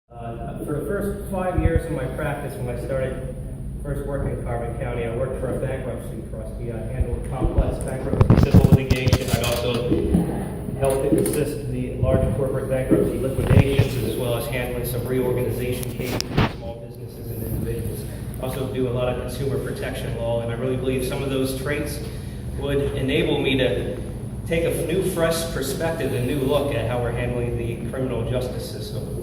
For the first 5 years of my practice, when I started first working in Carbon County, I worked for a bankruptcy trustee. I handled complex bankruptcy civil litigation. I'd also helped to assist the large corporate bankruptcy liquidations, as well as handling some reorganization cases for small businesses and individuals. I also do a lot of consumer protection law, and I really believe some of those traits would enable me to take a new, fresh perspective and new look at how we're handling the criminal justice system.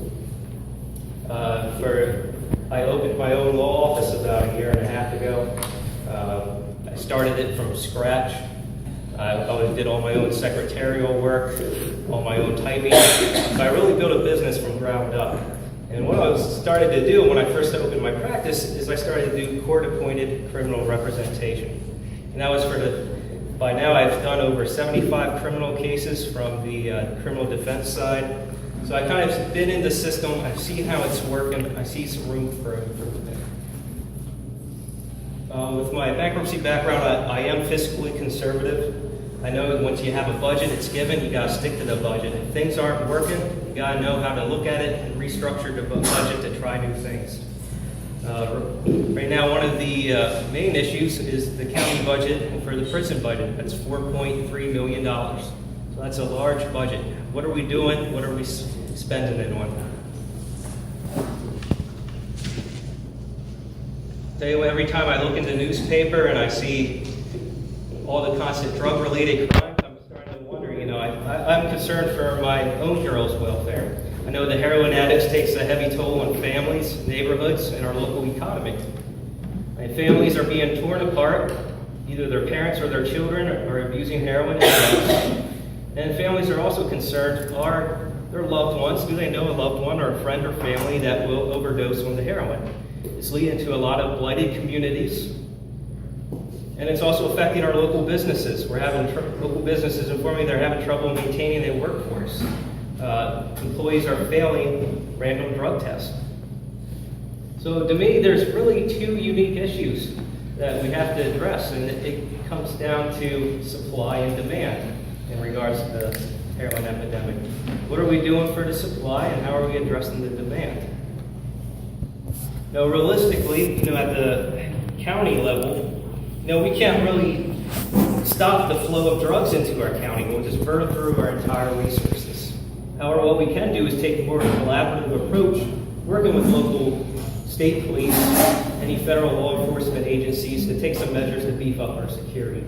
I opened my own law office about a year and a half ago. I started it from scratch. I did all my own secretarial work, all my own typing. So I really built a business from ground up. And what I started to do when I first opened my practice is I started to do court-appointed criminal representation. And that was by now I've done over 75 criminal cases from the criminal defense side. So I kind of been in the system, I've seen how it's working, I see some room for improvement. With my bankruptcy background, I am fiscally conservative. I know that once you have a budget, it's given, you gotta stick to the budget. If things aren't working, you gotta know how to look at it and restructure the budget to try new things. Right now, one of the main issues is the county budget for the prison budget. That's $4.3 million. So that's a large budget. What are we doing? What are we spending it on? Tell you what, every time I look in the newspaper and I see all the constant drug-related crimes, I'm starting to wonder, I'm concerned for my own girls' welfare. I know the heroin addicts takes a heavy toll on families, neighborhoods, and our local economy. And families are being torn apart. Either their parents or their children are abusing heroin and drugs. And families are also concerned, are their loved ones, do they know a loved one or a friend or family that will overdose on the heroin? It's leading to a lot of blighted communities. And it's also affecting our local businesses. We're having local businesses informing they're having trouble maintaining their workforce. Employees are failing random drug tests. So to me, there's really two unique issues that we have to address, and it comes down to supply and demand in regards to the heroin epidemic. What are we doing for the supply, and how are we addressing the demand? Now, realistically, at the county level, we can't really stop the flow of drugs into our county. We'll just burn through our entire resources. However, what we can do is take a more collaborative approach, working with local state police, any federal law enforcement agencies to take some measures to beef up our security.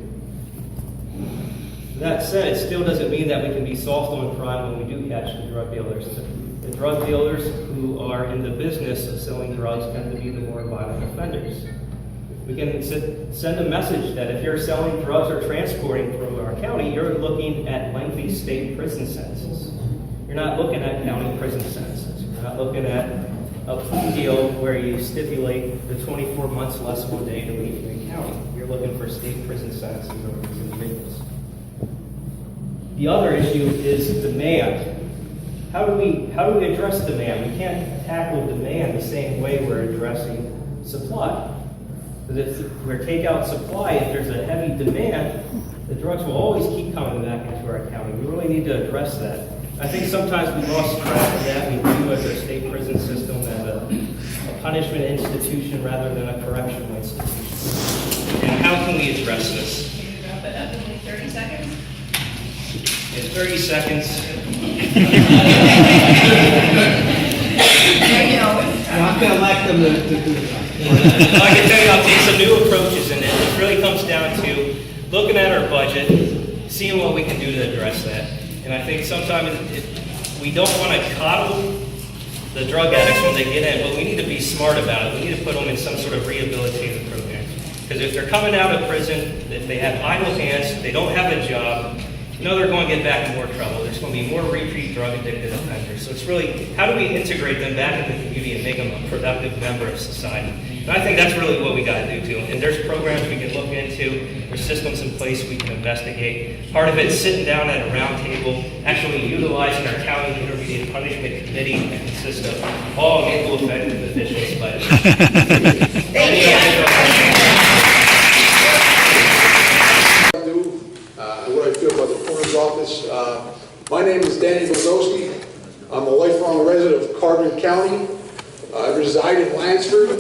That said, it still doesn't mean that we can be soft on crime when we do catch the drug dealers. The drug dealers who are in the business of selling drugs tend to be the more violent offenders. We can send a message that if you're selling drugs or transporting from our county, you're looking at lengthy state prison sentences. You're not looking at county prison sentences. You're not looking at a plea deal where you stipulate the 24 months less 1 day to leave the county. You're looking for state prison sentences over these individuals. The other issue is demand. How do we address demand? We can't tackle demand the same way we're addressing supply. Because if we take out supply, if there's a heavy demand, the drugs will always keep coming back into our county. We really need to address that. I think sometimes we lost track of that. We view as our state prison system as a punishment institution rather than a correctional institution. And how can we address this? Can you wrap it up in like 30 seconds? In 30 seconds. I'm not going to elect them to do that. I can tell you, I'll take some new approaches in it. It really comes down to looking at our budget, seeing what we can do to address that. And I think sometimes we don't want to coddle the drug addicts when they get in, but we need to be smart about it. We need to put them in some sort of rehabilitative program. Because if they're coming out of prison, if they have idle hands, they don't have a job, they're going to get back in more trouble. There's going to be more repeat drug-addicted offenders. So it's really, how do we integrate them back into the community and make them a productive member of society? And I think that's really what we got to do too. And there's programs we can look into. There's systems in place we can investigate. Part of it is sitting down at a round table, actually utilizing our county intermediate punishment committee that consists of all local offending officials. But what I feel about the coroner's office. My name is Danny Bogowski. I'm a lifelong resident of Carbon County. I reside in Lansford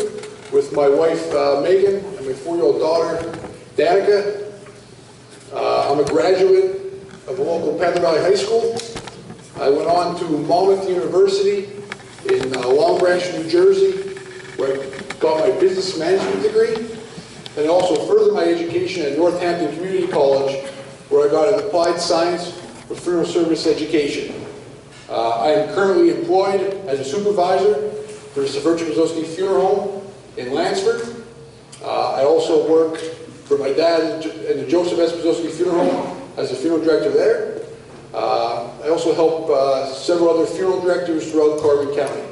with my wife Megan and my 4-year-old daughter Danica. I'm a graduate of a local Panther Valley High School. I went on to Monmouth University in Long Branch, New Jersey, where I got my business management degree. And I also furthered my education at Northampton Community College, where I got an applied science with funeral service education. I am currently employed as a supervisor for the Severchik Brzozowski Funeral Home in Lansford. I also work for my dad in the Joseph S. Brzozowski Funeral Home as a funeral director there. I also help several other funeral directors throughout Carbon County.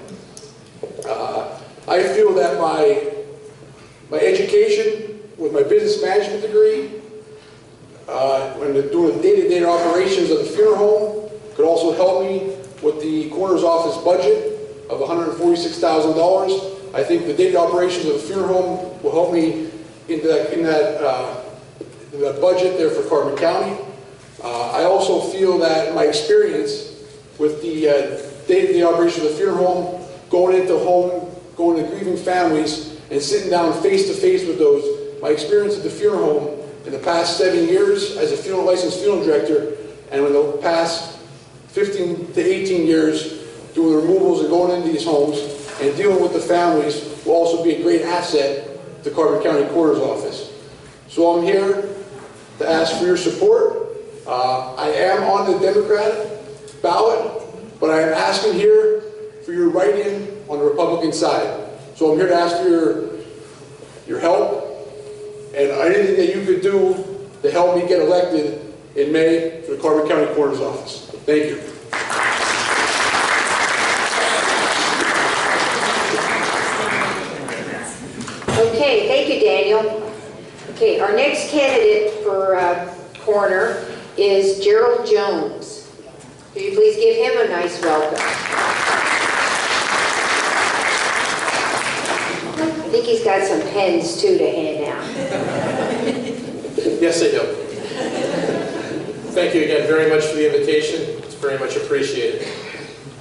I feel that my education with my business management degree, when doing the day-to-day operations of the funeral home, could also help me with the coroner's office budget of $146,000. I think the day-to-day operations of the funeral home will help me in that budget there for Carbon County. I also feel that my experience with the day-to-day operations of the funeral home, going to grieving families and sitting down face-to-face with those, my experience at the funeral home in the past 7 years as a licensed funeral director, and in the past 15 to 18 years doing removals and going into these homes and dealing with the families will also be a great asset to Carbon County Coroner's Office. So I'm here to ask for your support. I am on the Democratic ballot, but I am asking here for your write-in on the Republican side. So I'm here to ask for your help and anything that you could do to help me get elected in May for the Carbon County Coroner's Office. Thank you. Okay, thank you, Daniel. Okay, our next candidate for coroner is Gerald Jones. Will you please give him a nice welcome? I think he's got some pens too to hand out. Yes, I do. Thank you again very much for the invitation. It's very much appreciated.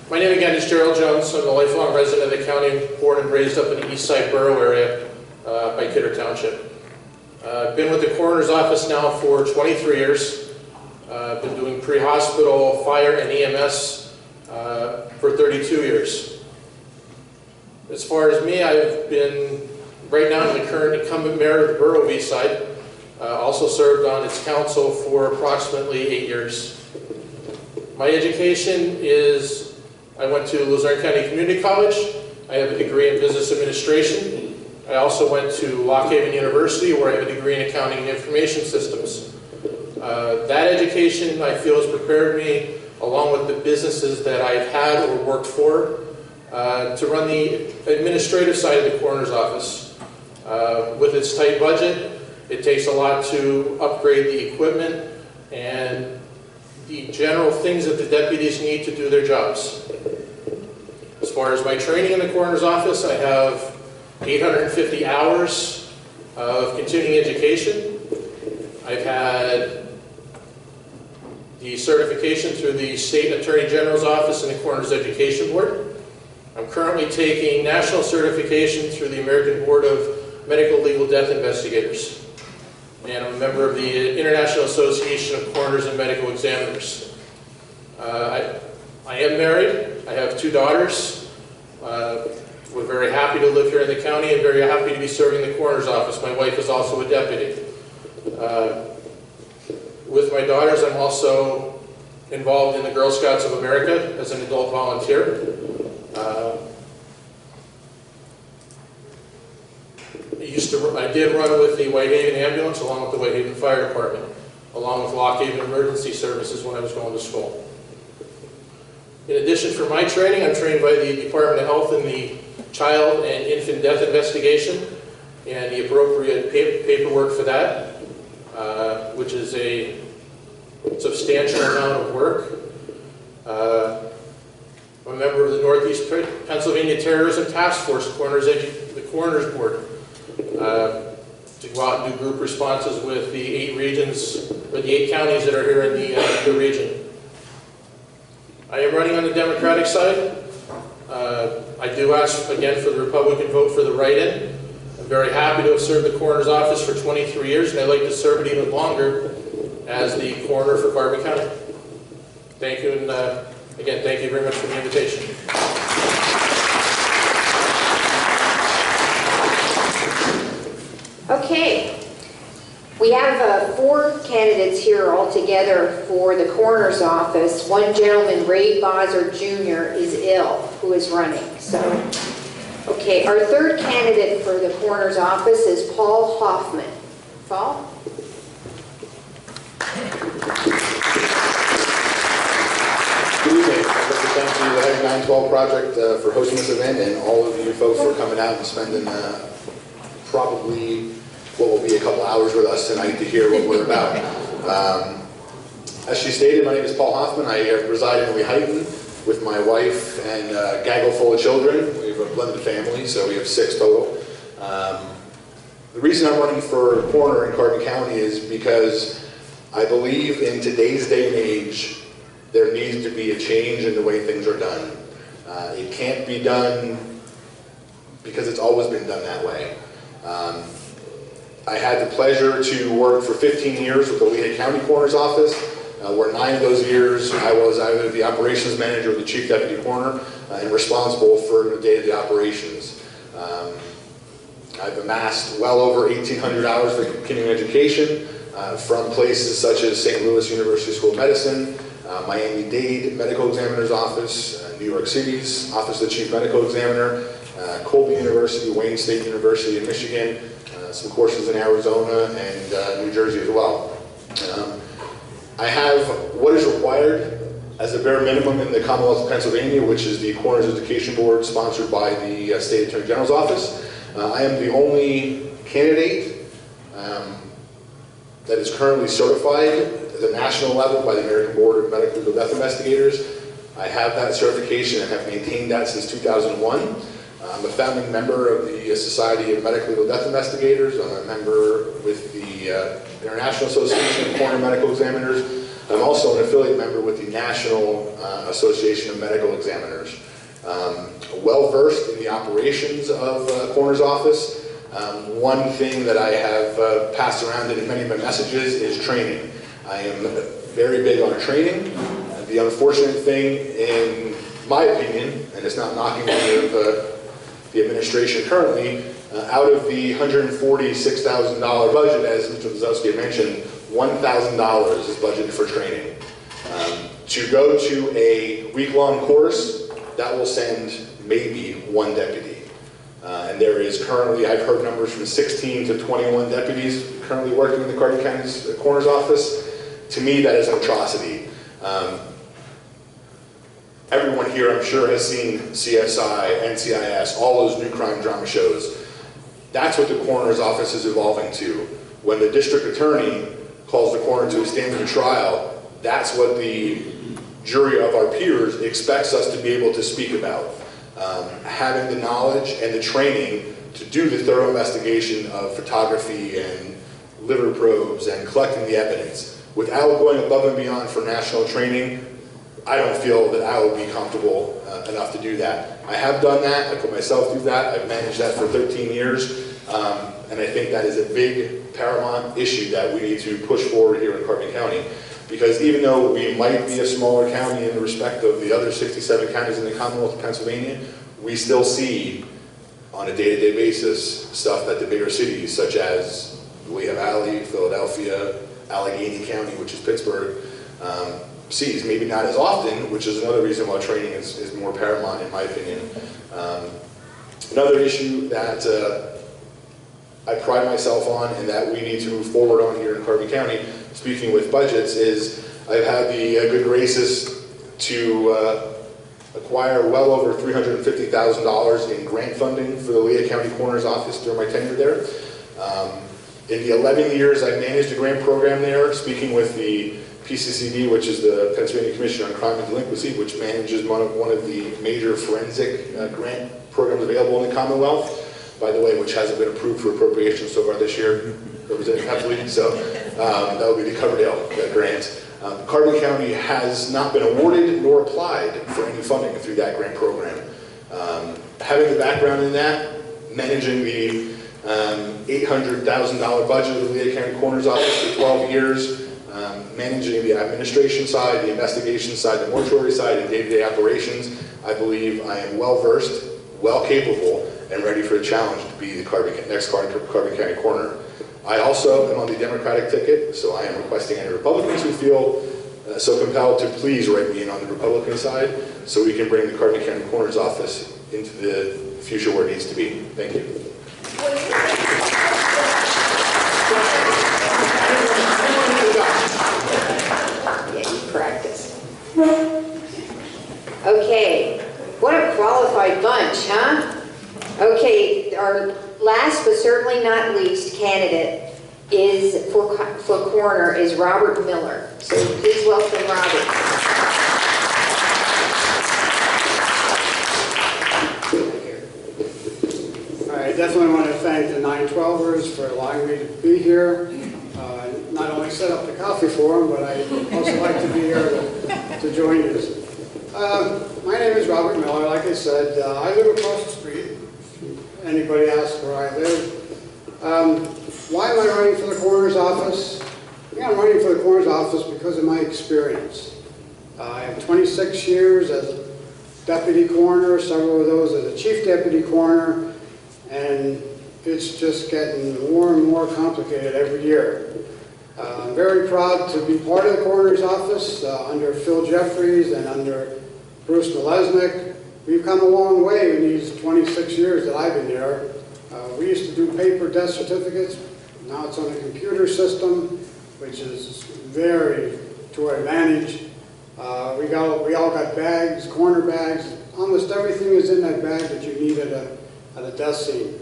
My name again is Gerald Jones. I'm a lifelong resident of the county, born and raised up in the East Side Borough area by Kidder Township. I've been with the coroner's office now for 23 years. I've been doing pre-hospital, fire, and EMS for 32 years. As far as me, I've been right now the current incumbent mayor of the borough of East Side. Also served on its council for approximately 8 years. My education is, I went to Luzerne County Community College. I have a degree in business administration. I also went to Lock Haven University, where I have a degree in accounting and information systems. That education, I feel, has prepared me, along with the businesses that I've had or worked for, to run the administrative side of the coroner's office. With its tight budget, it takes a lot to upgrade the equipment and the general things that the deputies need to do their jobs. As far as my training in the coroner's office, I have 850 hours of continuing education. I've had the certification through the State Attorney General's Office and the Coroner's Education Board. I'm currently taking national certification through the American Board of Medical Legal Death Investigators. And I'm a member of the International Association of Coroners and Medical Examiners. I am married. I have 2 daughters. We're very happy to live here in the county and very happy to be serving the coroner's office. My wife is also a deputy. With my daughters, I'm also involved in the Girl Scouts of America as an adult volunteer. I did run with the Whitehaven Ambulance along with the Whitehaven Fire Department, along with Lock Haven Emergency Services when I was going to school. In addition, for my training, I'm trained by the Department of Health in the Child and Infant Death Investigation and the appropriate paperwork for that, which is a substantial amount of work. I'm a member of the Northeast Pennsylvania Terrorism Task Force, the Coroner's Board, to go out and do group responses with the 8 regions, or the 8 counties that are here in the region. I am running on the Democratic side. I do ask again for the Republican vote for the write-in. I'm very happy to have served the coroner's office for 23 years, and I'd like to serve it even longer as the coroner for Carbon County. Thank you, and again, thank you very much for the invitation. Okay, we have 4 candidates here altogether for the coroner's office. One gentleman, Ray Bozzer Jr., is ill, who is running. So, okay, our 3rd candidate for the coroner's office is Paul Hoffman. Paul? Good evening. I'd like to thank the Heading 912 Project for hosting this event, and all of you folks for coming out and spending probably what will be a couple hours with us tonight to hear what we're about. As she stated, my name is Paul Hoffman. I reside in Lehighton with my wife and a gaggle full of children. We have a blended family, so we have 6 total. The reason I'm running for coroner in Carbon County is because I believe in today's day and age, there needs to be a change in the way things are done. It can't be done because it's always been done that way. I had the pleasure to work for 15 years with the Lehigh County Coroner's Office, where 9 of those years I was either the operations manager or the chief deputy coroner and responsible for the day-to-day operations. I've amassed well over 1,800 hours of continuing education from places such as St. Louis University School of Medicine, Miami-Dade Medical Examiner's Office, New York City's Office of the Chief Medical Examiner, Colby University, Wayne State University in Michigan, some courses in Arizona and New Jersey as well. I have what is required as a bare minimum in the Commonwealth of Pennsylvania, which is the Coroner's Education Board sponsored by the State Attorney General's Office. I am the only candidate that is currently certified at the national level by the American Board of Medical Legal Death Investigators. I have that certification and have maintained that since 2001. I'm a founding member of the Society of Medical Legal Death Investigators. I'm a member with the International Association of Coroner Medical Examiners. I'm also an affiliate member with the National Association of Medical Examiners. Well-versed in the operations of Coroner's Office. One thing that I have passed around in many of my messages is training. I am very big on training. The unfortunate thing, in my opinion, and it's not knocking any of the administration currently, out of the $146,000 budget, as Mr. Lazowski had mentioned, $1,000 is budgeted for training. To go to a week-long course, that will send maybe 1 deputy. And there is currently, I've heard numbers from 16 to 21 deputies currently working in the Carbon County's Coroner's Office. To me, that is an atrocity. Everyone here, I'm sure, has seen CSI, NCIS, all those new crime drama shows. That's what the Coroner's Office is evolving to. When the district attorney calls the coroner to a stand of trial, that's what the jury of our peers expects us to be able to speak about. Having the knowledge and the training to do the thorough investigation of photography and liver probes and collecting the evidence. Without going above and beyond for national training, I don't feel that I will be comfortable enough to do that. I have done that, I put myself through that, I've managed that for 13 years, and I think that is a big paramount issue that we need to push forward here in Carbon County. Because even though we might be a smaller county in respect of the other 67 counties in the Commonwealth of Pennsylvania, we still see on a day-to-day basis stuff that the bigger cities, such as Lehigh Valley, Philadelphia, Allegheny County, which is Pittsburgh, sees. Maybe not as often, which is another reason why training is more paramount in my opinion. Another issue that I pride myself on and that we need to move forward on here in Carbon County, speaking with budgets, is I've had the good graces to acquire well over $350,000 in grant funding for the Lehigh County Coroner's Office during my tenure there. In the 11 years I've managed a grant program there, speaking with the PCCD, which is the Pennsylvania Commission on Crime and Delinquency, which manages one of the major forensic grant programs available in the Commonwealth, by the way, which hasn't been approved for appropriation so far this year, Representative Heffley, so that will be the Coverdale grant. Carbon County has not been awarded nor applied for any funding through that grant program. Having the background in that, managing the $800,000 budget of the Lehigh County Coroner's Office for 12 years, managing the administration side, the investigation side, the mortuary side, and day-to-day operations, I believe I am well-versed, well-capable, and ready for the challenge to be the next Carbon County Coroner. I also am on the Democratic ticket, so I am requesting any Republicans who feel so compelled to please write me in on the Republican side so we can bring the Carbon County Coroner's Office into the future where it needs to be. Thank you. Yeah, you practice. Okay, what a qualified bunch, huh? Okay, our last but certainly not least candidate is for coroner is Robert Miller. So please welcome Robert. I definitely want to thank the 912ers for allowing me to be here. Not only set up the coffee for them, but I also like to be here to join you. My name is Robert Miller. Like I said, I live across the street. If anybody asks where I live. Why am I running for the coroner's office? Yeah, I'm running for the coroner's office because of my experience. I have 26 years as deputy coroner, several of those as a chief deputy coroner, and it's just getting more and more complicated every year. I'm very proud to be part of the coroner's office under Phil Jeffries and under Bruce Nalesnik. We've come a long way in these 26 years that I've been here. We used to do paper death certificates. Now it's on a computer system, which is very to our advantage. We all got bags, corner bags. Almost everything is in that bag that you need at a death scene.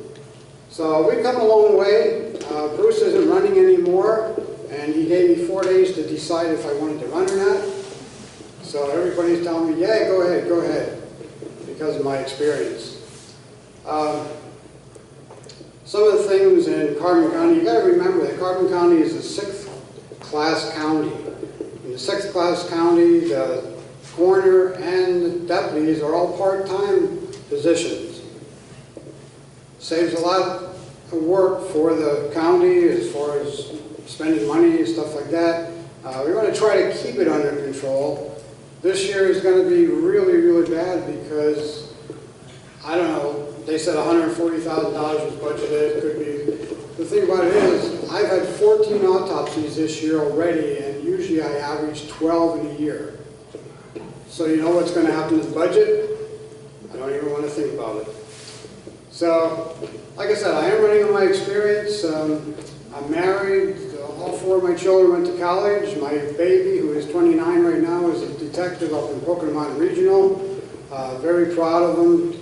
So we've come a long way. Bruce isn't running anymore, and he gave me 4 days to decide if I wanted to run or not. So everybody's telling me, yeah, go ahead, because of my experience. Some of the things in Carbon County, you got to remember that Carbon County is a 6th class county. In the 6th class county, the coroner and the deputies are all part-time positions. Saves a lot of work for the county as far as spending money and stuff like that. We want to try to keep it under control. This year is going to be really, really bad because, I don't know, they said $140,000 was budgeted. It could be. The thing about it is, I've had 14 autopsies this year already, and usually I average 12 in a year. So you know what's going to happen to the budget? I don't even want to think about it. So, like I said, I am running on my experience. I'm married. All 4 of my children went to college. My baby, who is 29 right now, is a detective up in Pokemon Regional. Very proud of him.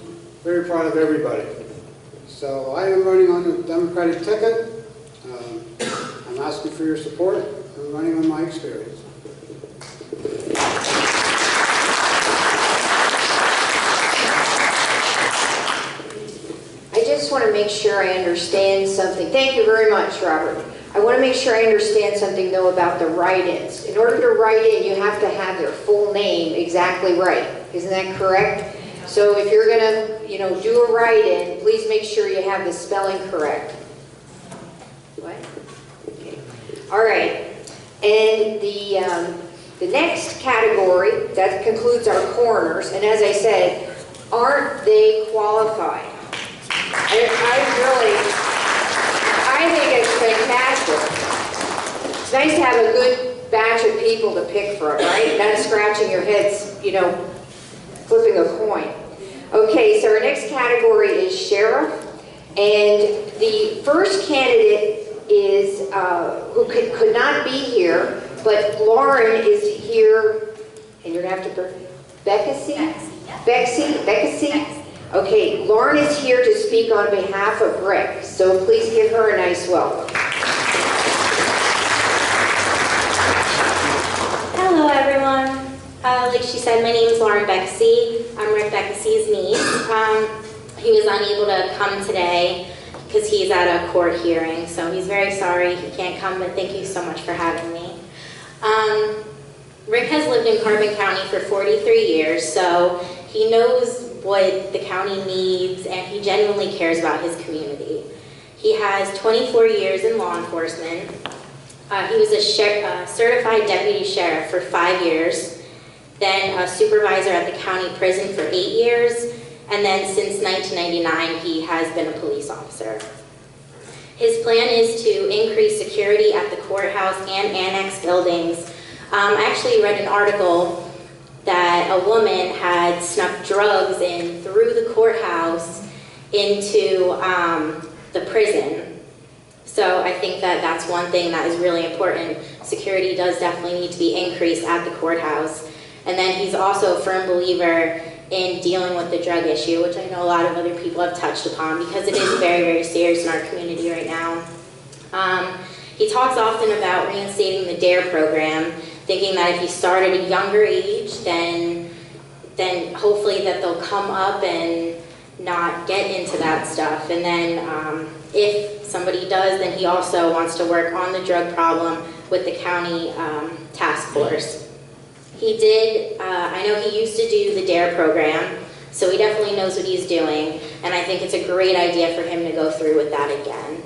Very proud of everybody. So I am running on the Democratic ticket. I'm asking for your support. I'm running on my experience. I just want to make sure I understand something. Thank you very much, Robert. I want to make sure I understand something, though, about the write-ins. In order to write in, you have to have their full name exactly right. Isn't that correct? So if you're going to, do a write-in, please make sure you have the spelling correct. What? Okay. All right. And the next category, that concludes our coroners. And as I said, aren't they qualified? I think it's fantastic. It's nice to have a good batch of people to pick from, right? Not scratching your heads, flipping a coin. Okay, so our next category is sheriff. And the first candidate is, who could not be here, but Lauren is here, and you're going to have to, Bexy? Okay, Lauren is here to speak on behalf of Rick, so please give her a nice welcome. Hello, everyone. Like she said, my name is Lauren Bexy. I'm Rick Beckesy's niece. He was unable to come today because he's at a court hearing, so he's very sorry he can't come, but thank you so much for having me. Rick has lived in Carbon County for 43 years, so he knows what the county needs, and he genuinely cares about his community. He has 24 years in law enforcement. He was a certified deputy sheriff for 5 years, then a supervisor at the county prison for 8 years, and then since 1999, he has been a police officer. His plan is to increase security at the courthouse and annex buildings. I actually read an article that a woman had snuck drugs in through the courthouse into the prison. So I think that that's one thing that is really important. Security does definitely need to be increased at the courthouse. And then he's also a firm believer in dealing with the drug issue, which I know a lot of other people have touched upon because it is very, very serious in our community right now. He talks often about reinstating the DARE program, thinking that if you start at a younger age, then hopefully that they'll come up and not get into that stuff. And then if somebody does, then he also wants to work on the drug problem with the county task force. He did, I know he used to do the DARE program, so he definitely knows what he's doing, and I think it's a great idea for him to go through with that again.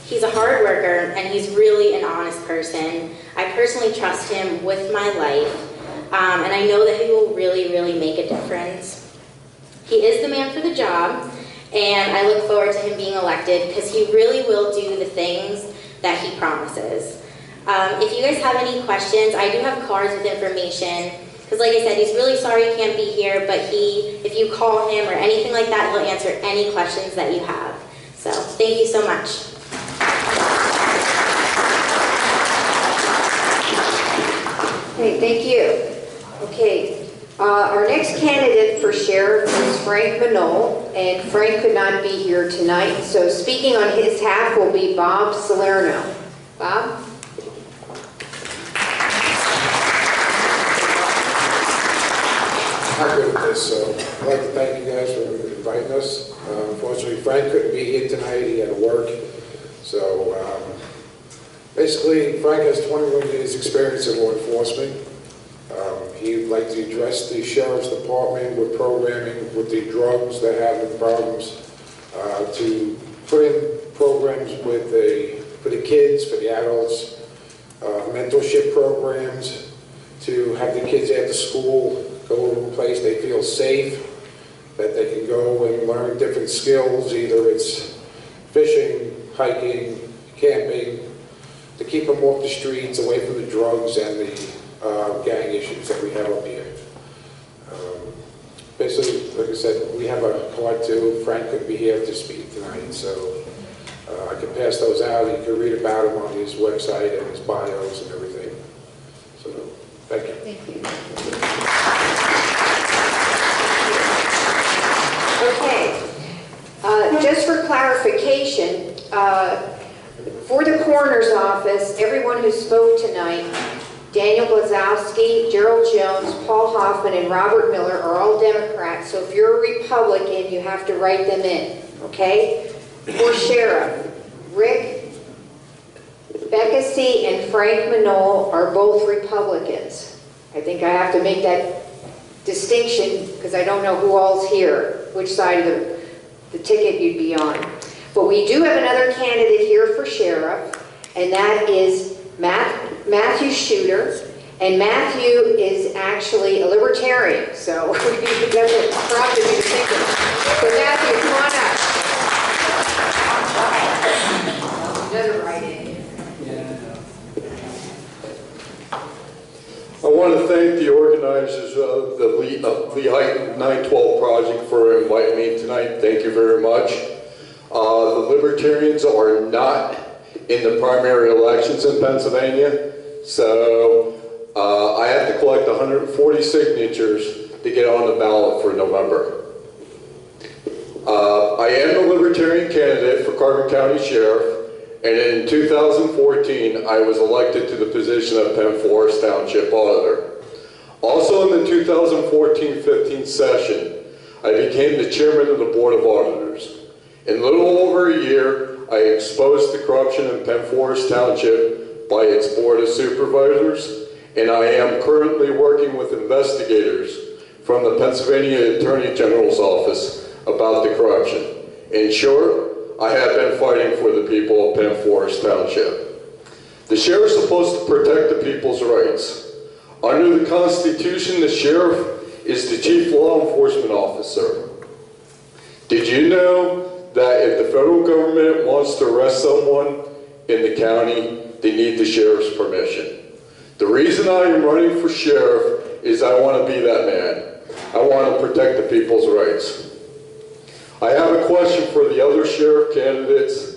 He's a hard worker, and he's really an honest person. I personally trust him with my life, and I know that he will really, really make a difference. He is the man for the job, and I look forward to him being elected because he really will do the things that he promises. If you guys have any questions, I do have cards with information, because like I said, he's really sorry he can't be here, but if you call him or anything like that, he'll answer any questions that you have. So, thank you so much. Okay, thank you. Okay, our next candidate for sheriff is Frank Manole, and Frank could not be here tonight, so speaking on his behalf will be Bob Salerno. Bob? I'm good with this, so I'd like to thank you guys for inviting us. Unfortunately, Frank couldn't be here tonight, he had to work. So basically, Frank has 21 years experience in law enforcement. He'd like to address the sheriff's department with programming with the drugs that have the problems, to put in programs for the kids, for the adults, mentorship programs, to have the kids after school go to a place they feel safe, that they can go and learn different skills, either it's fishing, hiking, camping, to keep them off the streets, away from the drugs and the gang issues that we have up here. Basically, like I said, we have a card too. Frank couldn't be here to speak tonight, so I can pass those out. You can read about him on his website and his bios and everything. So, thank you. Thank you. Okay, just for clarification, for the coroner's office, everyone who spoke tonight, Daniel Blazowski, Gerald Jones, Paul Hoffman, and Robert Miller are all Democrats, so if you're a Republican, you have to write them in, okay? For sheriff, Rick Beckesy and Frank Manole are both Republicans. I think I have to make that distinction because I don't know who all's here, which side of the ticket you'd be on. But we do have another candidate here for sheriff, and that is Matthew Shooter. And Matthew is actually a libertarian, so that's a prop to be thinking. So Matthew, come on up. He doesn't write in. I want to thank the organizers of the Lehigh 912 project for inviting me tonight. Thank you very much. The Libertarians are not in the primary elections in Pennsylvania, so I have to collect 140 signatures to get on the ballot for November. I am the Libertarian candidate for Carbon County Sheriff. And in 2014, I was elected to the position of Penn Forest Township Auditor. Also in the 2014-15 session, I became the chairman of the Board of Auditors. In little over a year, I exposed the corruption in Penn Forest Township by its Board of Supervisors and I am currently working with investigators from the Pennsylvania Attorney General's office about the corruption. In short, I have been fighting for the people of Penn Forest Township. The sheriff is supposed to protect the people's rights. Under the Constitution, the sheriff is the chief law enforcement officer. Did you know that if the federal government wants to arrest someone in the county, they need the sheriff's permission? The reason I am running for sheriff is I want to be that man. I want to protect the people's rights. I have a question for the other sheriff candidates.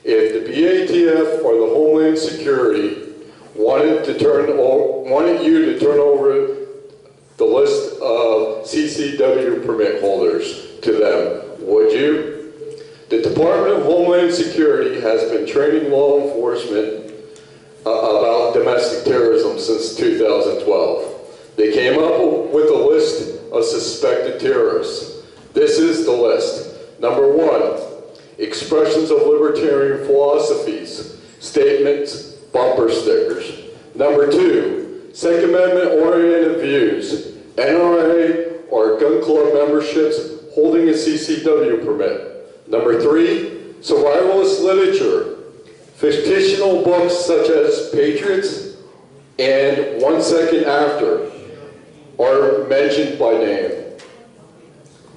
If the BATF or the Homeland Security wanted you to turn over the list of CCW permit holders to them, would you? The Department of Homeland Security has been training law enforcement about domestic terrorism since 2012. They came up with a list of suspected terrorists. This is the list. Number 1, expressions of libertarian philosophies, statements, bumper stickers. Number 2, Second Amendment-oriented views, NRA or gun club memberships holding a CCW permit. Number 3, survivalist literature, fictional books such as Patriots and 1 Second After are mentioned by name.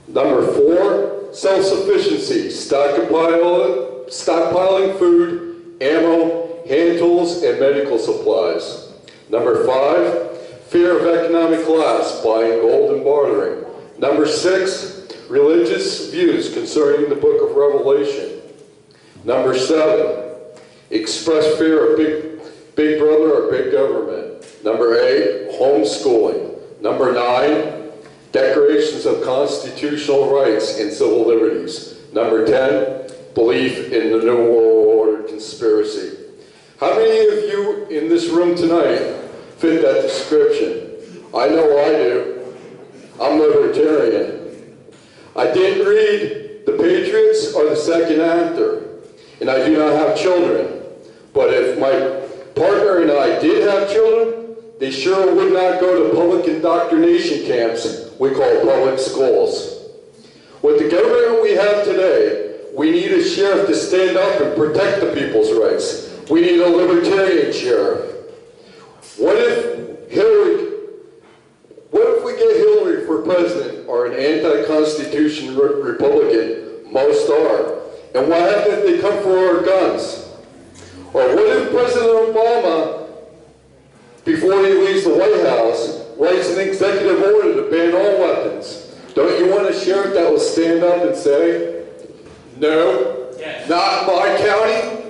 Number 4, self-sufficiency, stockpiling food, ammo, hand tools, and medical supplies. Number 5, fear of economic loss, buying gold and bartering. Number 6, religious views concerning the book of Revelation. Number 7, express fear of big brother or big government. Number 8, homeschooling. Number 9, declarations of constitutional rights and civil liberties. Number 10, belief in the New World Order conspiracy. How many of you in this room tonight fit that description? I know I do. I'm libertarian. I didn't read The Patriots or The Second After, and I do not have children. But if my partner and I did have children, they sure would not go to public indoctrination camps we call public schools. With the government we have today, we need a sheriff to stand up and protect the people's rights. We need a libertarian sheriff. What if we get Hillary for president or an anti-constitution Republican? Most are. And what happens if they come for our guns? Or what if President Obama, before he leaves the White House, writes an executive order to ban all weapons? Don't you want a sheriff that will stand up and say, no, not my county?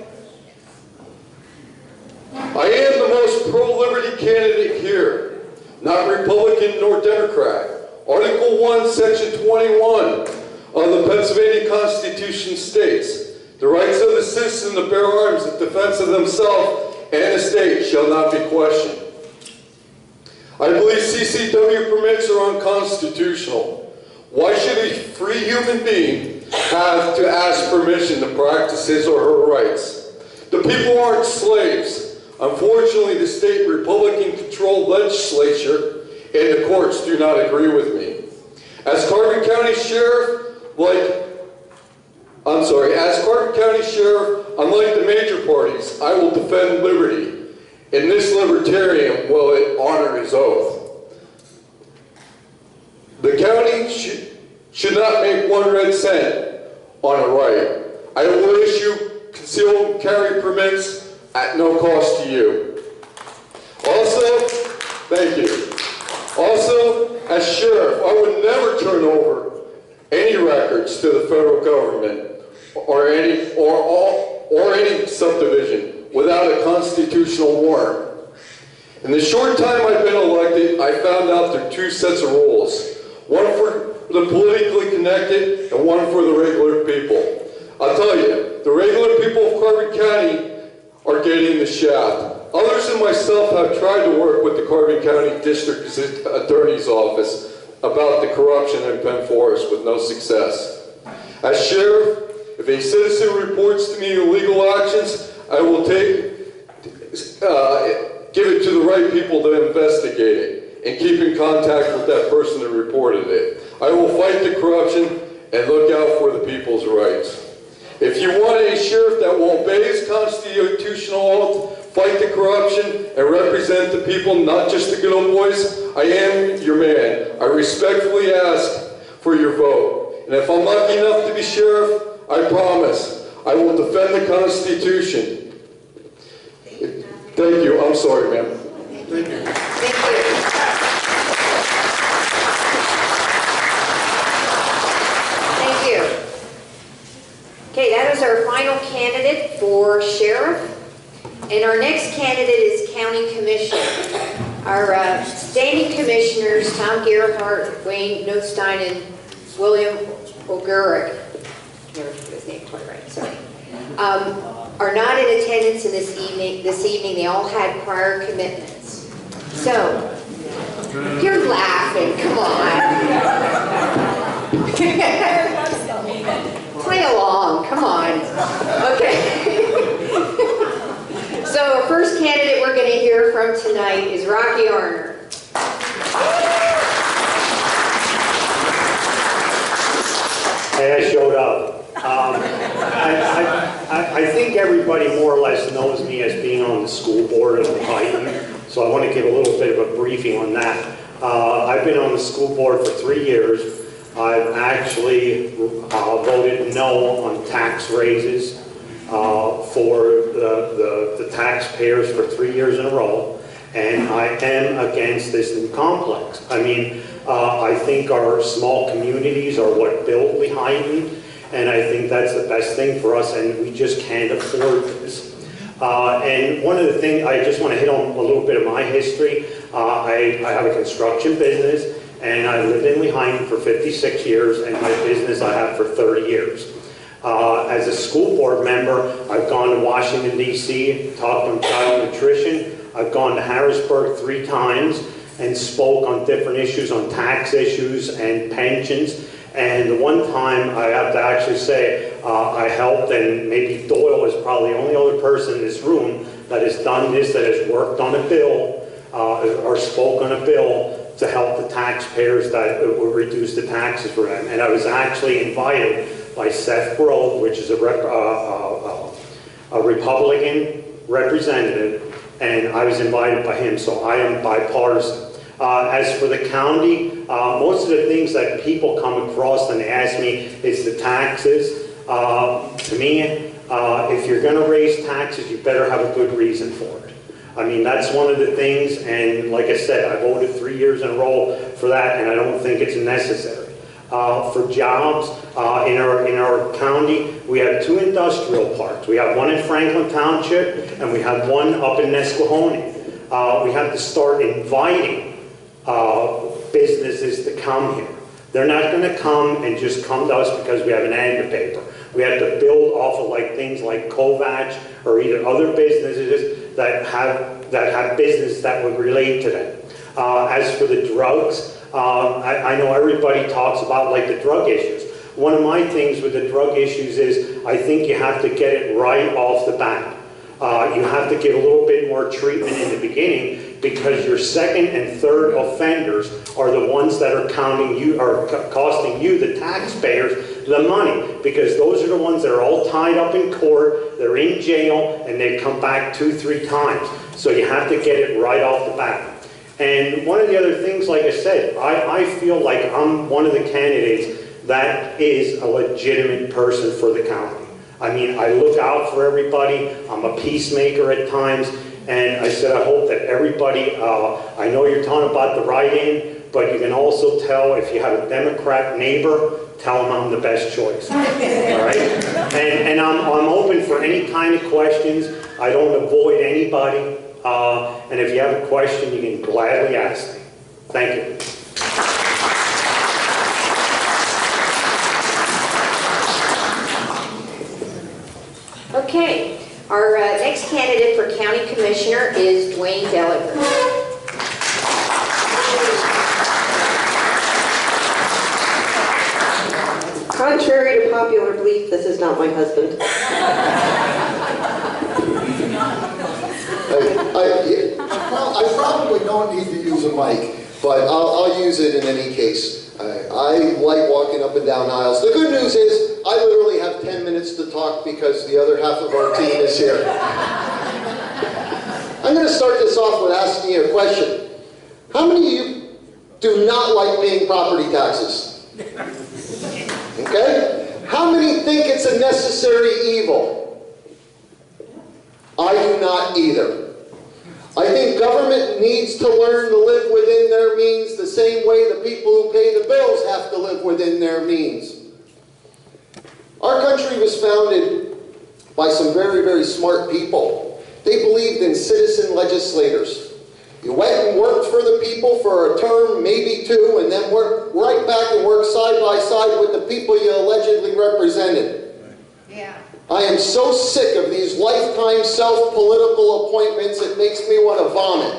I am the most pro-liberty candidate here, not Republican nor Democrat. Article 1, Section 21 of the Pennsylvania Constitution states, the rights of the citizen to bear arms in defense of themselves and the state shall not be questioned. I believe CCW permits are unconstitutional. Why should a free human being have to ask permission to practice his or her rights? The people aren't slaves. Unfortunately, the state Republican-controlled legislature and the courts do not agree with me. As Carbon County Sheriff, unlike the major parties, I will defend liberty. And this libertarian will honor his oath. The county should not make 1 red cent on a right. I will issue concealed carry permits at no cost to you. Also, thank you. Also, as sheriff, I would never turn over any records to the federal government or any subdivision without a constitutional warrant. In the short time I've been elected, I found out there are 2 sets of rules. One for the politically connected and one for the regular people. I'll tell you, the regular people of Carbon County are getting the shaft. Others and myself have tried to work with the Carbon County District Attorney's Office about the corruption in Penn Forest with no success. As sheriff, if a citizen reports to me illegal actions, I will take give it to the right people to investigate it and keep in contact with that person that reported it. I will fight the corruption and look out for the people's rights. If you want a sheriff that will obey his constitutional oath, fight the corruption, and represent the people, not just the good old boys, I am your man. I respectfully ask for your vote. And if I'm lucky enough to be sheriff, I promise I will defend the Constitution. Thank you. I'm sorry, ma'am. Thank you. Thank you. Thank you. Okay, that is our final candidate for sheriff. And our next candidate is county commissioner. Our standing commissioners, Tom Gerhardt, Wayne Nostein, and William O'Gurrick, never get his name quite right, sorry, are not in attendance in this evening. They all had prior commitments. So, you're laughing, come on. Play along, come on. Okay. So our first candidate we're going to hear from tonight is Rocky Arner. Hey, I showed up. I think everybody more or less knows me as being on the school board of Highton, so I want to give a little bit of a briefing on that. I've been on the school board for 3 years. I've actually voted no on tax raises for the taxpayers for 3 years in a row, and I am against this new complex. I mean, I think our small communities are what built Lehighton, and I think that's the best thing for us, and we just can't afford this. And one of the things, I just want to hit on a little bit of my history. I have a construction business, and I lived in Lehighton for 56 years, and my business I have for 30 years. As a school board member, I've gone to Washington, D.C., talked on child nutrition. I've gone to Harrisburg 3 times and spoke on different issues, on tax issues and pensions. And the one time, I have to actually say, I helped, and maybe Doyle is probably the only other person in this room that has done this, that has worked on a bill or spoke on a bill to help the taxpayers that would reduce the taxes for them. And I was actually invited by Seth Grove, which is a Republican representative, and I was invited by him, so I am bipartisan. As for the county, most of the things that people come across and they ask me is the taxes. To me, if you're going to raise taxes, you better have a good reason for it. I mean, that's one of the things, and like I said, I voted 3 years in a row for that, and I don't think it's necessary. For jobs, in our county, we have 2 industrial parks. We have one in Franklin Township, and we have one up in Nesquehoning. We have to start inviting businesses to come here. They're not going to come and just come to us because we have an ad in the paper. We have to build off of things like Kovac or either other businesses that have business that would relate to them. As for the drugs, I know everybody talks about the drug issues. One of my things with the drug issues is I think you have to get it right off the bat. You have to give a little bit more treatment in the beginning, because your second and third offenders are the ones that are costing you, the taxpayers, the money, because those are the ones that are all tied up in court, they're in jail, and they come back 2-3 times. So you have to get it right off the bat. And one of the other things, like I said, I feel like I'm one of the candidates that is a legitimate person for the county. I mean, I look out for everybody. I'm a peacemaker at times. And I said, I hope that everybody, I know you're talking about the write-in, but you can also tell if you have a Democrat neighbor, tell them I'm the best choice. All right? And I'm open for any kind of questions. I don't avoid anybody. And if you have a question, you can gladly ask me. Thank you. Okay, our next candidate for county commissioner is Dwayne Gallagher. Contrary to popular belief, this is not my husband. don't need to use a mic, but I'll use it in any case. I like walking up and down aisles. The good news is I literally have 10 minutes to talk because the other half of our team is here. I'm going to start this off with asking you a question. How many of you do not like paying property taxes? Okay? How many think it's a necessary evil? I do not either. I think government needs to learn to live within their means the same way the people who pay the bills have to live within their means. Our country was founded by some very, very smart people. They believed in citizen legislators. You went and worked for the people for a term, maybe two, and then worked right back and worked side by side with the people you allegedly represented. Yeah. I am so sick of these lifetime self-political appointments, it makes me want to vomit.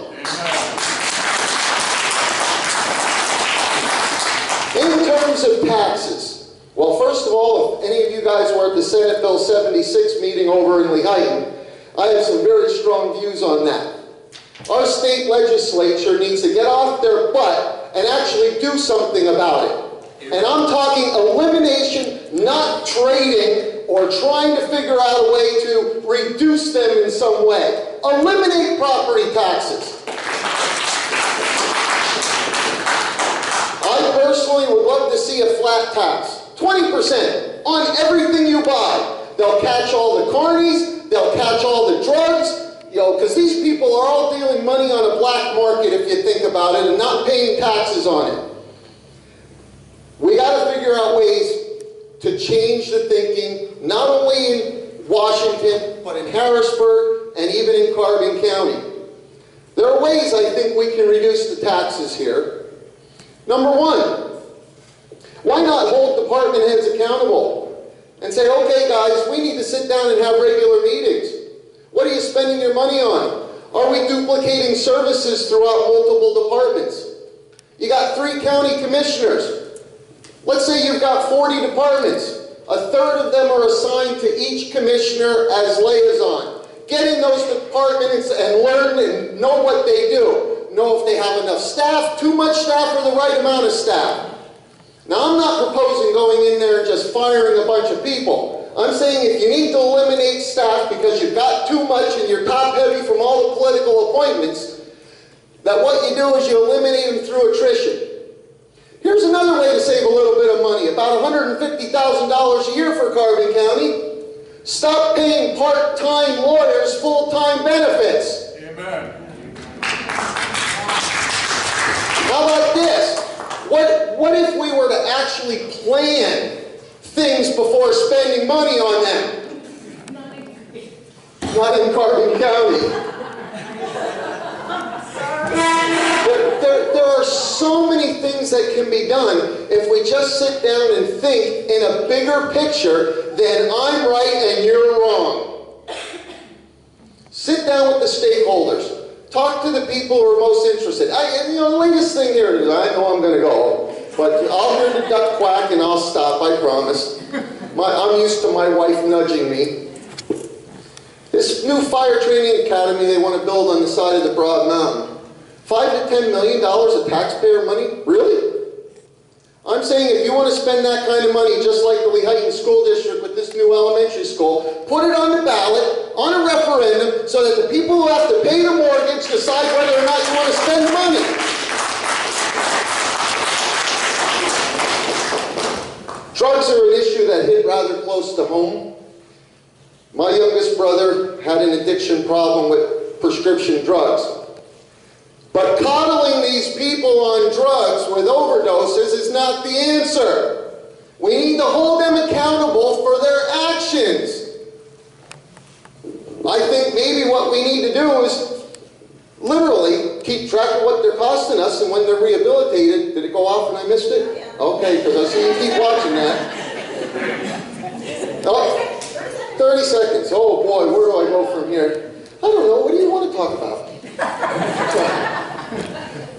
In terms of taxes, well, first of all, if any of you guys were at the Senate Bill 76 meeting over in Lehighton, I have some very strong views on that. Our state legislature needs to get off their butt and actually do something about it. And I'm talking elimination, not trading or trying to figure out a way to reduce them in some way. Eliminate property taxes. I personally would love to see a flat tax. 20% on everything you buy. They'll catch all the carnies, they'll catch all the drugs, because these people are all dealing money on a black market if you think about it and not paying taxes on it. We got to figure out ways to change the thinking, not only in Washington, but in Harrisburg and even in Carbon County. There are ways I think we can reduce the taxes here. Number one, why not hold department heads accountable and say, okay guys, we need to sit down and have regular meetings. What are you spending your money on? Are we duplicating services throughout multiple departments? You got 3 county commissioners. Let's say you've got 40 departments. A third of them are assigned to each commissioner as liaison. Get in those departments and learn and know what they do. Know if they have enough staff, too much staff, or the right amount of staff. Now, I'm not proposing going in there and just firing a bunch of people. I'm saying if you need to eliminate staff because you've got too much and you're top-heavy from all the political appointments, that what you do is you eliminate them through attrition. Here's another way to save a little bit of money, about $150,000 a year for Carbon County. Stop paying part-time lawyers full-time benefits. Amen. How about this? What if we were to actually plan things before spending money on them? Not in Carbon County. There are so many things that can be done if we just sit down and think in a bigger picture than I'm right and you're wrong. Sit down with the stakeholders. Talk to the people who are most interested. The latest thing here is, I know I'm going to go, but I'll hear the duck quack and I'll stop, I promise. I'm used to my wife nudging me. This new fire training academy they want to build on the side of the Broad Mountain. $5 to $10 million of taxpayer money? Really? I'm saying if you want to spend that kind of money, just like the Lehighton School District with this new elementary school, put it on the ballot, on a referendum, so that the people who have to pay the mortgage decide whether or not you want to spend the money. Drugs are an issue that hit rather close to home. My youngest brother had an addiction problem with prescription drugs. But coddling these people on drugs with overdoses is not the answer. We need to hold them accountable for their actions. I think maybe what we need to do is literally keep track of what they're costing us, and when they're rehabilitated, did it go off and I missed it? Yeah. Okay, because I see you keep watching that. Oh, 30 seconds. Oh boy, where do I go from here? I don't know. What do you want to talk about?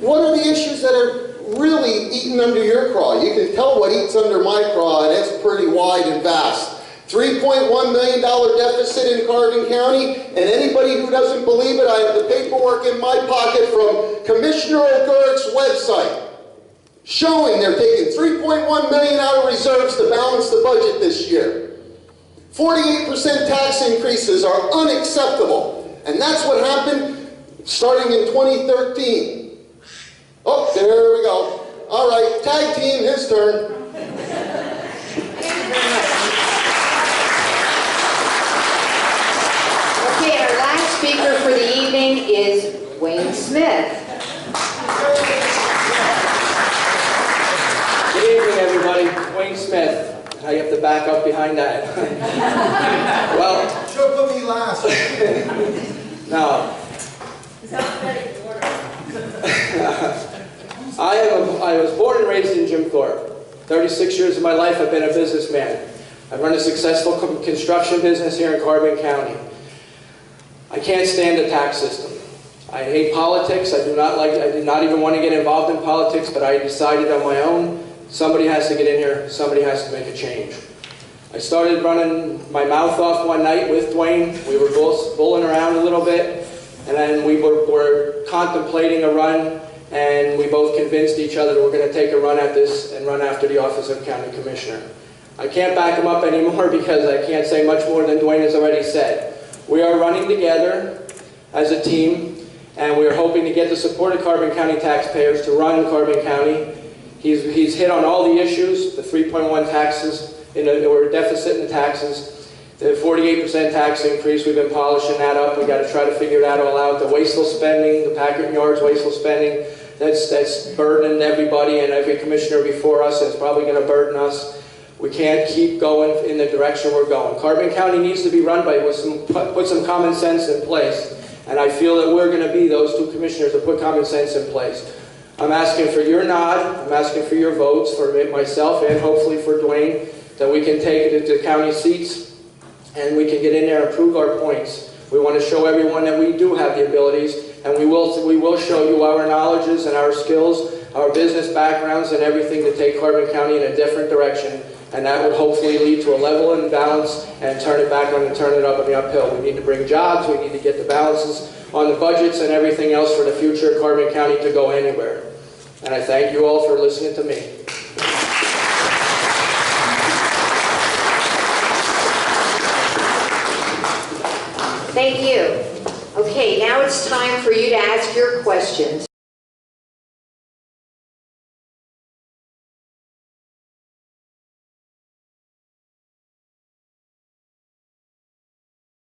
What are the issues that are really eating under your craw? You can tell what eats under my craw, and it's pretty wide and vast. $3.1 million deficit in Carbon County, and anybody who doesn't believe it, I have the paperwork in my pocket from Commissioner O'Gurk's website showing they're taking $3.1 million out of reserves to balance the budget this year. 48% tax increases are unacceptable, and that's what happened starting in 2013. Oh, there we go. All right, tag team, his turn. Okay, our last speaker for the evening is Wayne Smith. Good evening, everybody. Wayne Smith. Now you have to back up behind that. Well, Should put me last. no. I was born and raised in Jim Thorpe. 36 years of my life I've been a businessman. I run a successful construction business here in Carbon County. I can't stand the tax system. I hate politics. I did not even want to get involved in politics, but I decided on my own, somebody has to get in here, somebody has to make a change. I started running my mouth off one night with Dwayne. We were both bulling around a little bit, and then we were contemplating a run, and we both convinced each other we're going to take a run at this and run after the office of county commissioner. I can't back him up anymore because I can't say much more than Dwayne has already said. We are running together as a team, and we are hoping to get the support of Carbon County taxpayers to run Carbon County. He's hit on all the issues, the 3.1 taxes, or deficit in the taxes, the 48% tax increase, we've been polishing that up. We've got to try to figure that all out. The wasteful spending, the Packard Yards wasteful spending, that's burdening everybody and every commissioner before us, and it's probably going to burden us. We can't keep going in the direction we're going. Carbon County needs to be run by put some common sense in place, and I feel that we're going to be those two commissioners that put common sense in place. I'm asking for your nod, I'm asking for your votes, for myself and hopefully for Dwayne, that we can take it to county seats and we can get in there and prove our points. We want to show everyone that we do have the abilities, and we will show you our knowledges and our skills, our business backgrounds and everything to take Carbon County in a different direction, and that would hopefully lead to a level and balance and turn it back on and turn it up on the uphill. We need to bring jobs, we need to get the balances on the budgets and everything else for the future of Carbon County to go anywhere. And I thank you all for listening to me. Thank you. Okay, now it's time for you to ask your questions.